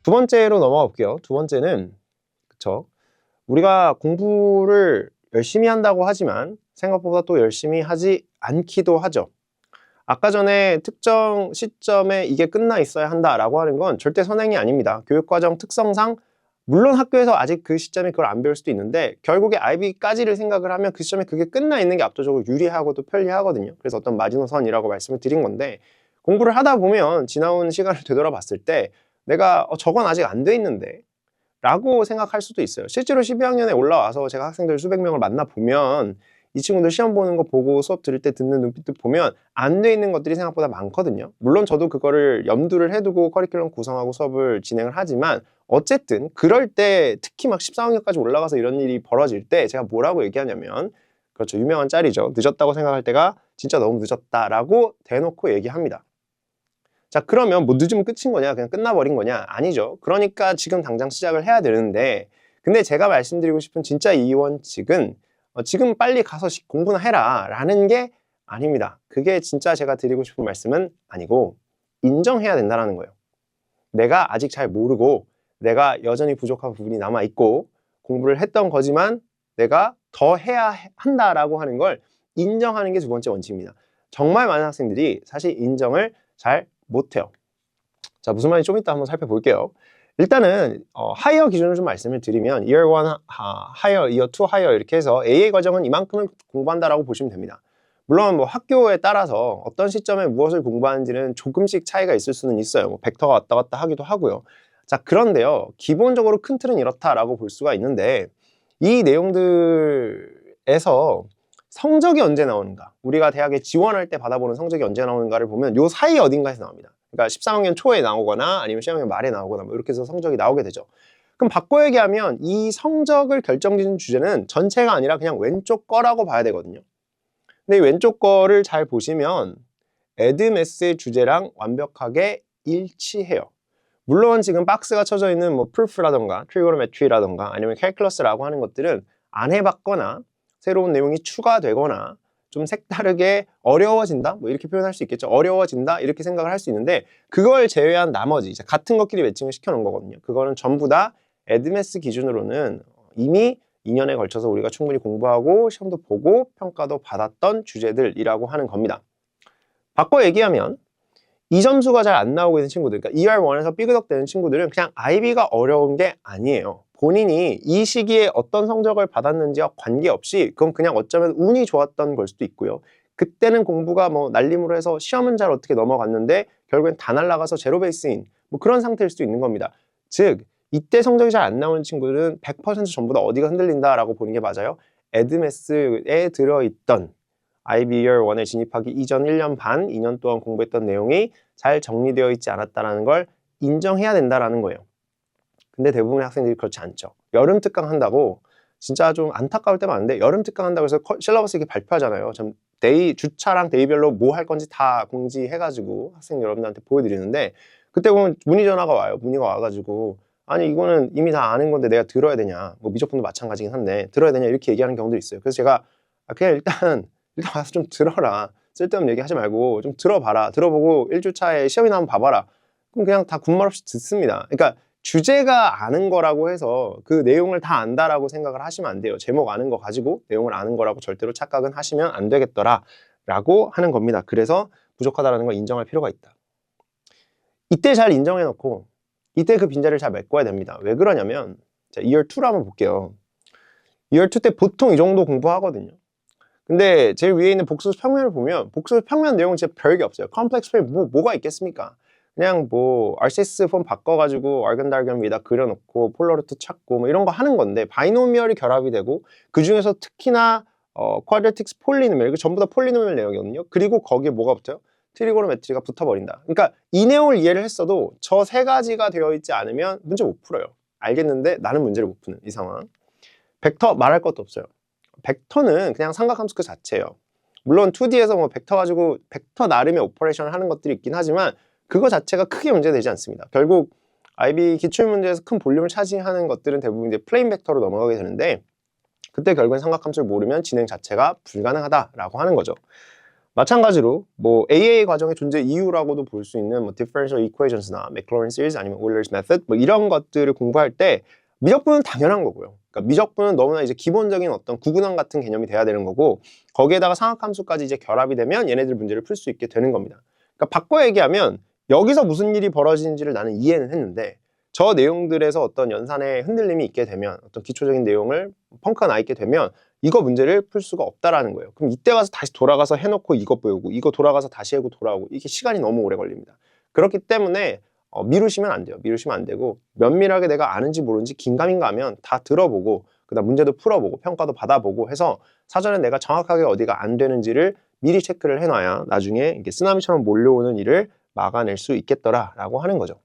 두 번째로 넘어가 볼게요. 두 번째는 그쵸. 우리가 공부를 열심히 한다고 하지만 생각보다 또 열심히 하지 않기도 하죠. 아까 전에 특정 시점에 이게 끝나 있어야 한다라고 하는 건 절대 선행이 아닙니다. 교육과정 특성상 물론 학교에서 아직 그 시점에 그걸 안 배울 수도 있는데 결국에 IB까지를 생각을 하면 그 시점에 그게 끝나 있는 게 압도적으로 유리하고 또 편리하거든요. 그래서 어떤 마지노선이라고 말씀을 드린 건데 공부를 하다 보면 지나온 시간을 되돌아봤을 때 내가 저건 아직 안 돼 있는데 라고 생각할 수도 있어요. 실제로 12학년에 올라와서 제가 학생들 수백 명을 만나보면 이 친구들 시험 보는 거 보고 수업 들을 때 듣는 눈빛도 보면 안 돼 있는 것들이 생각보다 많거든요. 물론 저도 그거를 염두를 해두고 커리큘럼 구성하고 수업을 진행을 하지만 어쨌든 그럴 때 특히 막 14학년까지 올라가서 이런 일이 벌어질 때 제가 뭐라고 얘기하냐면 그렇죠. 유명한 짤이죠. 늦었다고 생각할 때가 진짜 너무 늦었다라고 대놓고 얘기합니다. 자, 그러면 뭐 늦으면 끝인 거냐? 그냥 끝나버린 거냐? 아니죠. 그러니까 지금 당장 시작을 해야 되는데 근데 제가 말씀드리고 싶은 진짜 이 원칙은 지금 빨리 가서 공부나 해라 라는 게 아닙니다. 그게 진짜 제가 드리고 싶은 말씀은 아니고 인정해야 된다는 거예요. 내가 아직 잘 모르고 내가 여전히 부족한 부분이 남아있고 공부를 했던 거지만 내가 더 해야 한다라고 하는 걸 인정하는 게 두 번째 원칙입니다. 정말 많은 학생들이 사실 인정을 잘 못해요. 자, 무슨 말인지 좀 이따 한번 살펴볼게요. 일단은 하이어 기준을 좀 말씀을 드리면 Year 1 하이어, Year 2 하이어 이렇게 해서 AA 과정은 이만큼을 공부한다라고 보시면 됩니다. 물론 뭐 학교에 따라서 어떤 시점에 무엇을 공부하는지는 조금씩 차이가 있을 수는 있어요. 뭐 벡터가 왔다 갔다 하기도 하고요. 자, 그런데요. 기본적으로 큰 틀은 이렇다라고 볼 수가 있는데 이 내용들에서 성적이 언제 나오는가, 우리가 대학에 지원할 때 받아보는 성적이 언제 나오는가를 보면 요 사이 어딘가에서 나옵니다. 그러니까 13학년 초에 나오거나 아니면 12학년 말에 나오거나 뭐 이렇게 해서 성적이 나오게 되죠. 그럼 바꿔 얘기하면 이 성적을 결정짓는 주제는 전체가 아니라 그냥 왼쪽 거라고 봐야 되거든요. 근데 이 왼쪽 거를 잘 보시면 에드메스의 주제랑 완벽하게 일치해요. 물론 지금 박스가 쳐져 있는 뭐 프루프라던가 트리고노메트리라던가 아니면 캘큘러스라고 하는 것들은 안 해봤거나 새로운 내용이 추가되거나 좀 색다르게 어려워진다? 뭐 이렇게 표현할 수 있겠죠. 어려워진다? 이렇게 생각을 할 수 있는데 그걸 제외한 나머지 이제 같은 것끼리 매칭을 시켜놓은 거거든요. 그거는 전부 다 에드메스 기준으로는 이미 2년에 걸쳐서 우리가 충분히 공부하고 시험도 보고 평가도 받았던 주제들이라고 하는 겁니다. 바꿔 얘기하면 이 점수가 잘 안 나오고 있는 친구들, 그러니까 ER1에서 삐그덕대는 친구들은 그냥 IB가 어려운 게 아니에요. 본인이 이 시기에 어떤 성적을 받았는지와 관계없이 그건 그냥 어쩌면 운이 좋았던 걸 수도 있고요. 그때는 공부가 뭐 날림으로 해서 시험은 잘 어떻게 넘어갔는데 결국엔 다 날라가서 제로 베이스인 뭐 그런 상태일 수도 있는 겁니다. 즉 이때 성적이 잘 안 나오는 친구들은 100% 전부 다 어디가 흔들린다라고 보는 게 맞아요. 에드메스에 들어있던 IB Year 1에 진입하기 이전 1년 반, 2년 동안 공부했던 내용이 잘 정리되어 있지 않았다는 걸 인정해야 된다는 거예요. 근데 대부분의 학생들이 그렇지 않죠. 여름 특강 한다고 진짜 좀 안타까울 때가 많은데 여름 특강 한다고 해서 실러버스 이렇게 발표하잖아요. 좀 주차랑 데이별로 뭐 할 건지 다 공지해가지고 학생 여러분들한테 보여드리는데 그때 보면 문의 전화가 와요. 문의가 와가지고 아니 이거는 이미 다 아는 건데 내가 들어야 되냐, 뭐 미적분도 마찬가지긴 한데 들어야 되냐 이렇게 얘기하는 경우도 있어요. 그래서 제가 그냥 일단 와서 좀 들어라. 쓸데없는 얘기 하지 말고 좀 들어봐라. 들어보고 1주차에 시험이나 한번 봐봐라. 그럼 그냥 다 군말 없이 듣습니다. 그러니까 주제가 아는 거라고 해서 그 내용을 다 안다라고 생각을 하시면 안 돼요. 제목 아는 거 가지고 내용을 아는 거라고 절대로 착각은 하시면 안 되겠더라 라고 하는 겁니다. 그래서 부족하다는 걸 인정할 필요가 있다. 이때 잘 인정해놓고 이때 그 빈자리를 잘 메꿔야 됩니다. 왜 그러냐면 자, Year 2로 한번 볼게요. Year 2 때 보통 이 정도 공부하거든요. 근데 제일 위에 있는 복수 평면을 보면 복수 평면 내용은 진짜 별게 없어요. 컴플렉스 프레임 뭐가 있겠습니까? 그냥 뭐 RCS 폼 바꿔가지고 알겐달겐 위에다 그려놓고 폴러루트 찾고 뭐 이런 거 하는 건데 바이노미얼이 결합이 되고 그 중에서 특히나 쿼드래틱스 폴리노미얼 이거 전부 다 폴리노미얼 내용이거든요. 그리고 거기에 뭐가 붙어요? 트리고노메트리가 붙어버린다. 그러니까 이 내용을 이해를 했어도 저 세 가지가 되어 있지 않으면 문제 못 풀어요. 알겠는데 나는 문제를 못 푸는 이 상황. 벡터 말할 것도 없어요. 벡터는 그냥 삼각함수 그 자체예요. 물론 2D에서 뭐 벡터 가지고 벡터 나름의 오퍼레이션을 하는 것들이 있긴 하지만 그거 자체가 크게 문제되지 않습니다. 결국 IB 기출문제에서 큰 볼륨을 차지하는 것들은 대부분 이제 플레인 벡터로 넘어가게 되는데 그때 결국엔 삼각함수를 모르면 진행 자체가 불가능하다라고 하는 거죠. 마찬가지로 뭐 AA 과정의 존재 이유라고도 볼 수 있는 뭐 differential equations나 Maclaurin series 아니면 Euler's method 뭐 이런 것들을 공부할 때 미적분은 당연한 거고요. 그러니까 미적분은 너무나 이제 기본적인 어떤 구근항 같은 개념이 돼야 되는 거고 거기에다가 상학함수까지 이제 결합이 되면 얘네들 문제를 풀 수 있게 되는 겁니다. 그러니까 바꿔 얘기하면 여기서 무슨 일이 벌어지는지를 나는 이해는 했는데 저 내용들에서 어떤 연산의 흔들림이 있게 되면 어떤 기초적인 내용을 펑크가 나 있게 되면 이거 문제를 풀 수가 없다라는 거예요. 그럼 이때 가서 다시 돌아가서 해놓고 이거 배우고 이거 돌아가서 다시 하고 돌아오고 이게 시간이 너무 오래 걸립니다. 그렇기 때문에 미루시면 안 돼요. 미루시면 안 되고 면밀하게 내가 아는지 모르는지 긴가민가 하면 다 들어보고 그다음 문제도 풀어보고 평가도 받아보고 해서 사전에 내가 정확하게 어디가 안 되는지를 미리 체크를 해놔야 나중에 이게 쓰나미처럼 몰려오는 일을 막아낼 수 있겠더라라고 하는 거죠.